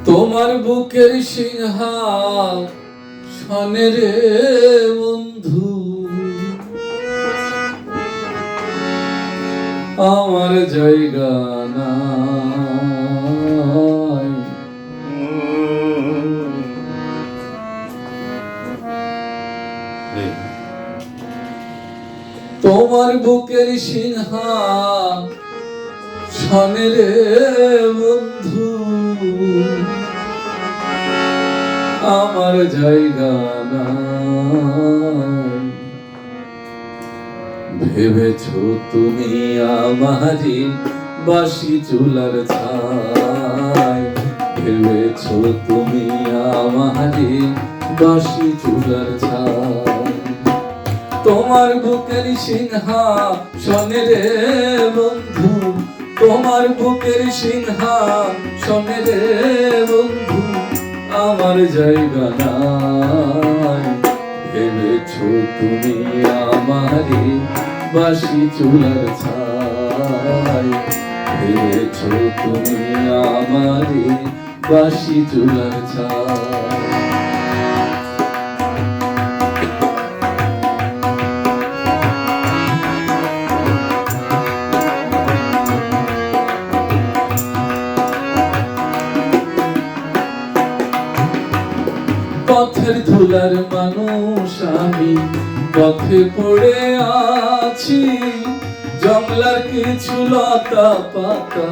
তোমার বুকের সিংহাসনে রে বন্ধু আমার জায়গা নাই। তোমার বুকের সিংহাসনে রে বন্ধু আমার জায়গা নাই। ভেবেছো তুমি আমারি বাসি চুলার ছাই, ভেবেছো তুমি আমারি বাসি চুলার ছাই। তোমার বুকের সিংহাসনে রে বন্ধু তোমার বুকের সিংহাসনে রে বন্ধু আমার জায়গা নাই। ভেবেছো তুমি আমারি বাসি চুলার ছাই, ভেবেছো তুমি আমারি বাসি চুলার ছাই। পথের ধুলার মানুষ আমি পথে পড়ে আছি, জংলার কিছু লতা পাতা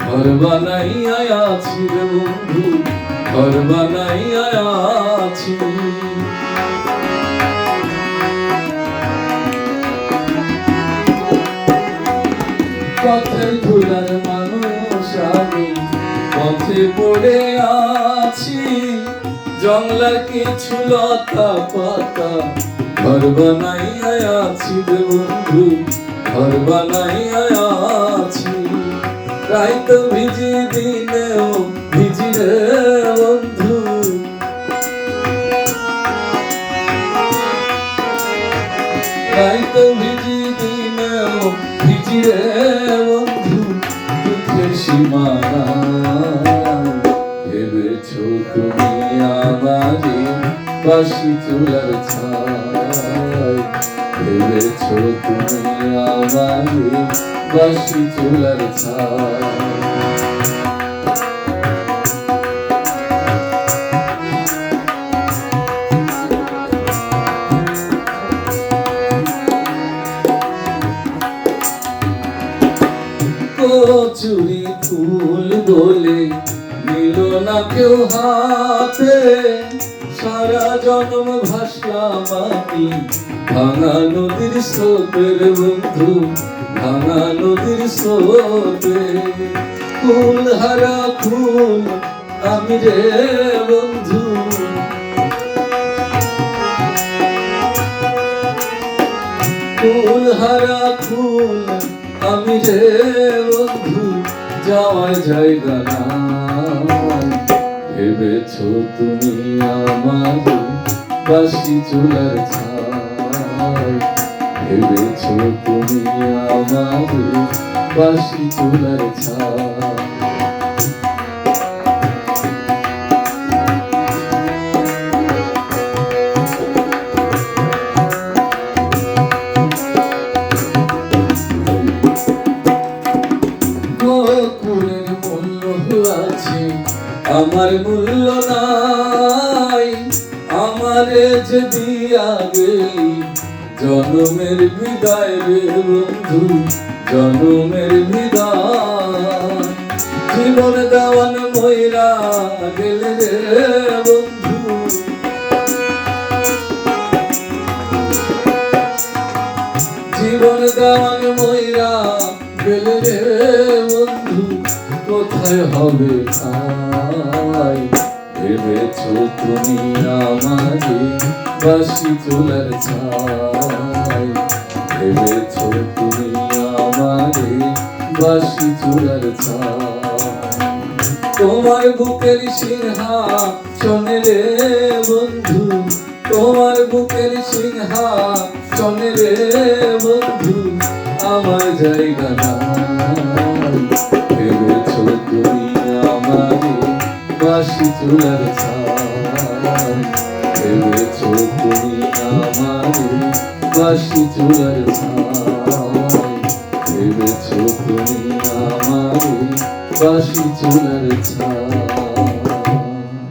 ঘর বানাইয়া আছি রে বন্ধু, ঘর বানাইয়া আছি। পথের ধুলার মানুষ আমি পথে পড়ে আছি, জংলার কিছু লতা পাতা ঘর বানাইয়া আছি রে বন্ধু, ঘর বানাইয়া আছি। রাইত ভিজি দিনেও ভিজি রে বন্ধু, রাইত ভিজি দিনেও ভিজি রে বন্ধু, দুঃখের সীমা নাই। ভেবেছো তুমি আমারি বাসি চুলার ছাই, ভেবেছো তুমি আমারি বাসি চুলার ছাই। কচুরি ফুল বলে নিল না কেউ হাতে, সারা জন্ম ভাসলাম আমি ভাঙা নদীর স্রোতের বন্ধু, ভাঙা নদীর স্রোতে। ফুল হারা ফুল আমি রে বন্ধু, ফুল হারা ফুল আমি রে বন্ধু যাওয়ার জায়গা নাই। ভেবেছো তুমি আমারি বাসি চুলার ছাই, ভেবেছো তুমি আমারি বাসি চুলার ছাই। বকুলের মূল্য আছে আমার মূল্য নাই, আমারে যে দিয়া গেলি জনমের বিদায় রে বন্ধু, জনমের বিদায়। জীবন দেওয়ান ময়রা গেলে রে বন্ধু, জীবন দেওয়ান ময়রা গেলে রে বন্ধু, কোথায় হবে ঠাই। ভেবেছো তুমি আমারি বাসি চুলার ছাই, ভেবেছো তুমি আমারি বাসি চুলার ছাই। তোমার বুকের সিংহাসনে রে বন্ধু তোমার বুকের সিংহাসনে রে বন্ধু আমার জায়গা নাই। ভেবেছো তুমি আমারে বাসি চুলার ছাই ভেবেছো তুমি আমারে বাসি চুলার ছাই ভেবেছো তুমি আমারে বাসি চুলার ছাই